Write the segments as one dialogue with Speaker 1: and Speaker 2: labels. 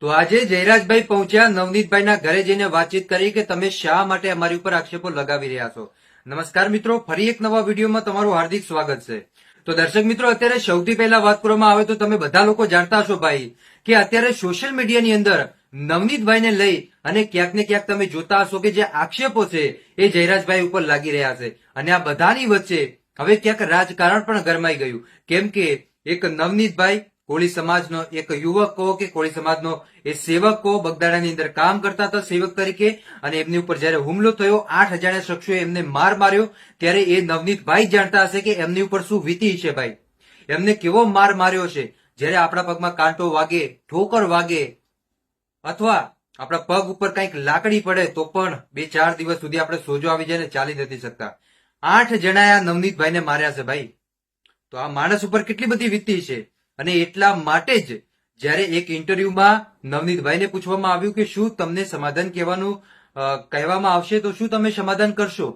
Speaker 1: તો આજે જયરાજભાઈ પહોંચ્યા નવનીતભાઈના ઘરે જઈને વાતચીત કરી કે તમે શા માટે અમારી ઉપર આક્ષેપો લગાવી રહ્યા છો. નમસ્કાર મિત્રો, ફરી એક નવા વિડીયોમાં તમારું હાર્દિક સ્વાગત છે. તો દર્શક મિત્રો, અત્યારે સૌથી પહેલા વાત કરવામાં આવે તો તમે બધા લોકો જાણતા હશો ભાઈ કે અત્યારે સોશિયલ મીડિયાની અંદર નવનીતભાઈને લઈ અને ક્યાંક ને ક્યાંક તમે જોતા હશો કે જે આક્ષેપો છે એ જયરાજભાઈ ઉપર લાગી રહ્યા છે. અને આ બધાની વચ્ચે હવે ક્યાંક રાજકારણ પણ ગરમાઈ ગયું, કેમ કે એક નવનીતભાઈ કોળી સમાજનો એક યુવક કહો કે કોળી સમાજનો એ સેવક કહો, બગદાણાની અંદર કામ કરતા હતા સેવક તરીકે, અને એમની ઉપર જયારે હુમલો થયો, 8 અજાણ્યા શખ્સોએ એમને માર માર્યો, ત્યારે એ નવનીતભાઈ જાણતા હશે કે એમની ઉપર શું વીતી છે ભાઈ, એમને કેવો માર માર્યો છે. જયારે આપણા પગમાં કાંટો વાગે, ઠોકર વાગે, અથવા આપણા પગ ઉપર કંઈક લાકડી પડે તો પણ 2-4 દિવસ સુધી આપણે સોજો આવી જાય ને ચાલી નથી શકતા. 8 જણાએ નવનીતભાઈને માર્યા છે ભાઈ. તો આ માણસ ઉપર કેટલી બધી વીતી છે. અને એટલા માટે જ જ્યારે એક ઇન્ટરવ્યુમાં નવનીતભાઈને પૂછવામાં આવ્યું કે શું તમને સમાધાન કહેવામાં આવશે તો શું તમે સમાધાન કરશો,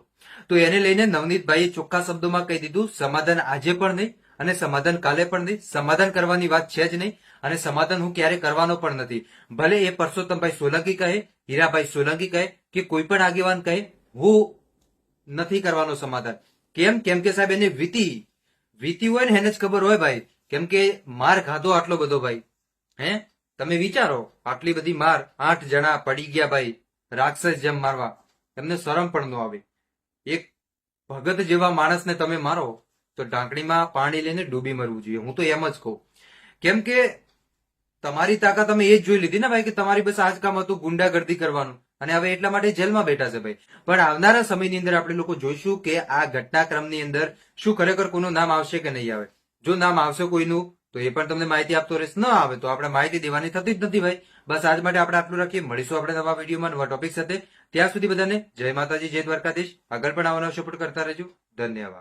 Speaker 1: તો એને લઈને નવનીતભાઈએ ચોખ્ખા શબ્દોમાં કહી દીધું, સમાધાન આજે પણ નહીં અને સમાધાન કાલે પણ નહીં, સમાધાન કરવાની વાત છે જ નહીં અને સમાધાન હું ક્યારે કરવાનો પણ નથી. ભલે એ પરસોત્તમભાઈ સોલંકી કહે, હીરાભાઈ સોલંકી કહે કે કોઈ પણ આગેવાન કહે, હું નથી કરવાનો સમાધાન. કેમ કે સાહેબ એને વીતી હોય ને એને જ ખબર હોય ભાઈ, કેમ કે માર ખાધો આટલો બધો ભાઈ. તમે વિચારો, આટલી બધી માર, 8 જણા પડી ગયા ભાઈ, રાક્ષસ જેમ મારવા, એમને શરમ પણ ન આવે. એક ભગત જેવા માણસને તમે મારો તો ઢાંકણીમાં પાણી લઈને ડૂબી મરવું જોઈએ, હું તો એમ જ કહું. કેમ કે તમારી તાકાત તમે એ જ જોઈ લીધી ને ભાઈ કે તમારી બસ આ જ કામ હતું, ગુંડાગર્દી કરવાનું, અને હવે એટલા માટે જેલમાં બેઠા છે ભાઈ. પણ આવનારા સમયની અંદર આપણે લોકો જોઈશું કે આ ઘટનાક્રમની અંદર શું ખરેખર કોઈનું નામ આવશે કે નહીં આવે. જો નામ આવશે કોઈનું તો એ પણ તમને માહિતી આપતો રહેશે, ન આવે તો આપણે માહિતી દેવાની થતી જ નથી ભાઈ. બસ આજ માટે આપણે આટલું રાખીએ, મળીશું આપણે નવા વિડીયોમાં નવા ટોપિક સાથે. ત્યાં સુધી બધાને જય માતાજી, જય દ્વારકાધીશ. આગળ પણ આવવાનો સપોર્ટ કરતા રહેજો. ધન્યવાદ.